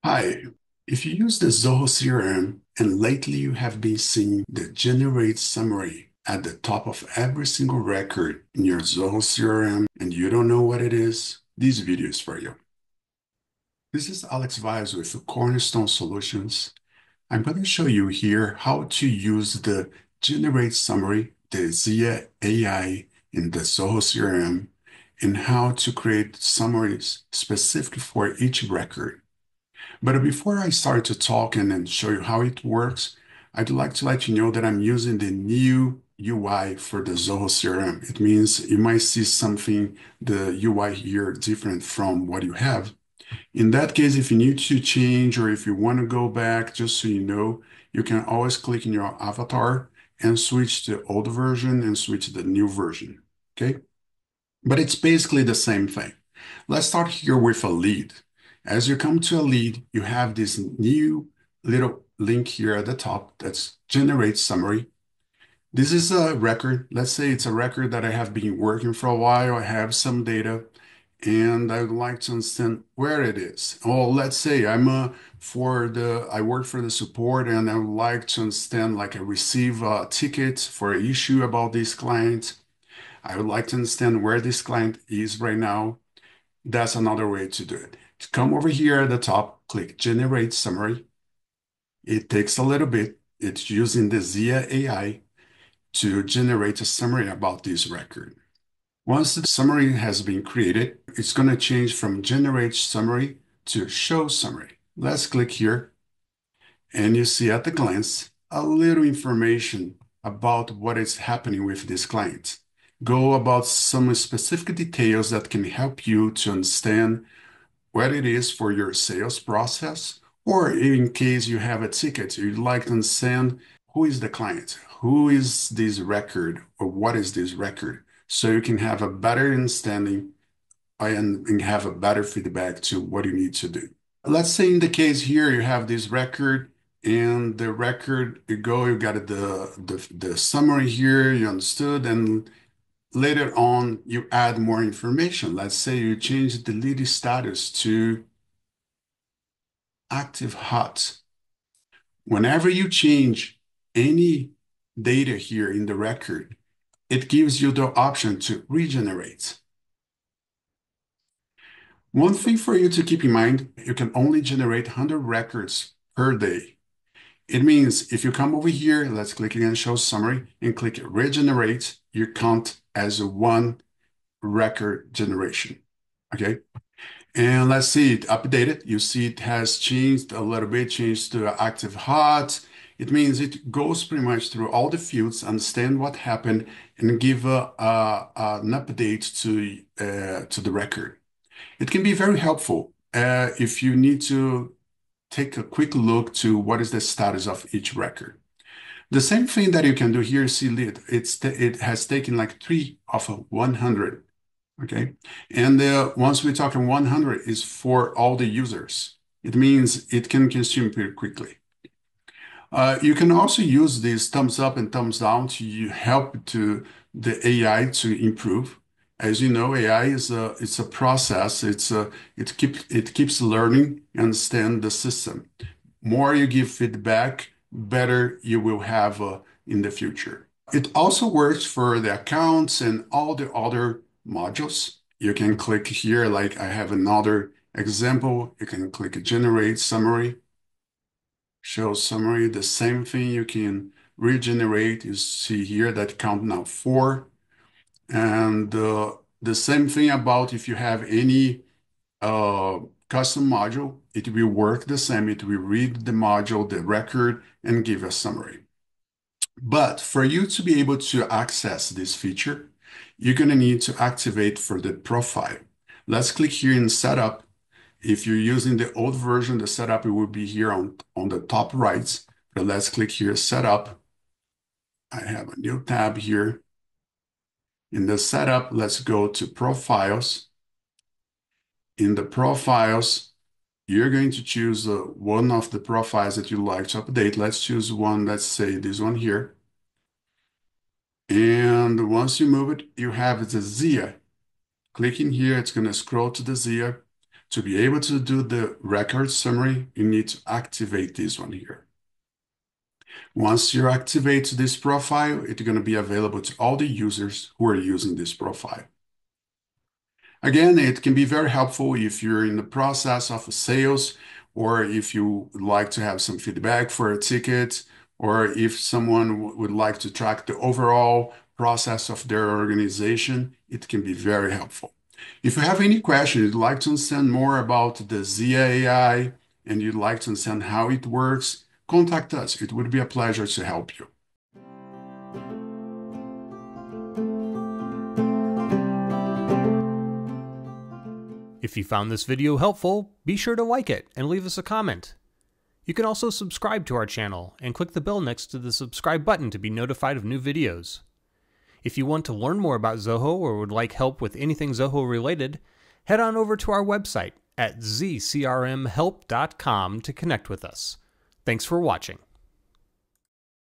Hi, if you use the Zoho CRM and lately you have been seeing the generate summary at the top of every single record in your Zoho CRM and you don't know what it is, this video is for you. This is Alex Vaz with Cornerstone Solutions. I'm going to show you here how to use the generate summary, the Zia AI in the Zoho CRM, and how to create summaries specific for each record. But before I start to talk and show you how it works, I'd like to let you know that I'm using the new UI for the Zoho CRM. It means you might see something, the UI here, different from what you have. In that case, if you need to change or if you want to go back, just so you know, you can always click in your avatar and switch to the old version and switch to the new version. Okay? But it's basically the same thing. Let's start here with a lead. As you come to a lead, you have this new little link here at the top that's generate summary. This is a record. Let's say it's a record that I have been working for a while. I have some data and I would like to understand where it is. Or let's say I work for the support and I would like to understand, like I receive a ticket for an issue about this client. I would like to understand where this client is right now. That's another way to do it. To come over here at the top, click Generate Summary. It takes a little bit. It's using the Zia AI to generate a summary about this record. Once the summary has been created, it's going to change from Generate Summary to Show Summary. Let's click here, and you see at a glance a little information about what is happening with this client. Go about some specific details that can help you to understand what it is for your sales process, or in case you have a ticket, you'd like to understand who is the client, who is this record, or what is this record, so you can have a better understanding and have a better feedback to what you need to do. Let's say in the case here, you have this record and the record, you got the summary here, you understood, and later on, you add more information. Let's say you change the lead status to active hot. Whenever you change any data here in the record, it gives you the option to regenerate. One thing for you to keep in mind, you can only generate 100 records per day. It means if you come over here, let's click again, show summary, and click regenerate, you count as one record generation. Okay. And let's see it updated. You see it has changed a little bit, changed to active hot. It means it goes pretty much through all the fields, understand what happened, and give an update to the record. It can be very helpful if you need to take a quick look to what is the status of each record. The same thing that you can do here, see it has taken like 3 of 100. Okay. And once we're talking 100 is for all the users. It means it can consume pretty quickly. You can also use this thumbs up and thumbs down to help to the AI to improve. As you know, AI it's a process. It keeps learning and understand the system. More you give feedback, better you will have in the future. It also works for the accounts and all the other modules. You can click here, like I have another example. You can click Generate Summary, Show Summary. The same thing you can regenerate. You see here that count now 4. And the same thing about if you have any custom module, it will work the same. It will read the module, the record, and give a summary. But for you to be able to access this feature, you're going to need to activate for the profile. Let's click here in Setup. If you're using the old version, the setup it will be here on the top right. But let's click here, Setup. I have a new tab here. In the Setup, let's go to Profiles. In the Profiles, you're going to choose one of the profiles that you like to update. Let's choose one, let's say this one here. And once you move it, you have the Zia. Clicking here, it's going to scroll to the Zia. To be able to do the record summary, you need to activate this one here. Once you activate this profile, it's going to be available to all the users who are using this profile. Again, it can be very helpful if you're in the process of sales, or if you would like to have some feedback for a ticket, or if someone would like to track the overall process of their organization, it can be very helpful. If you have any questions, you'd like to understand more about the Zia AI, and you'd like to understand how it works, contact us. It would be a pleasure to help you. If you found this video helpful, be sure to like it and leave us a comment. You can also subscribe to our channel and click the bell next to the subscribe button to be notified of new videos. If you want to learn more about Zoho or would like help with anything Zoho related, head on over to our website at zcrmhelp.com to connect with us. Thanks for watching.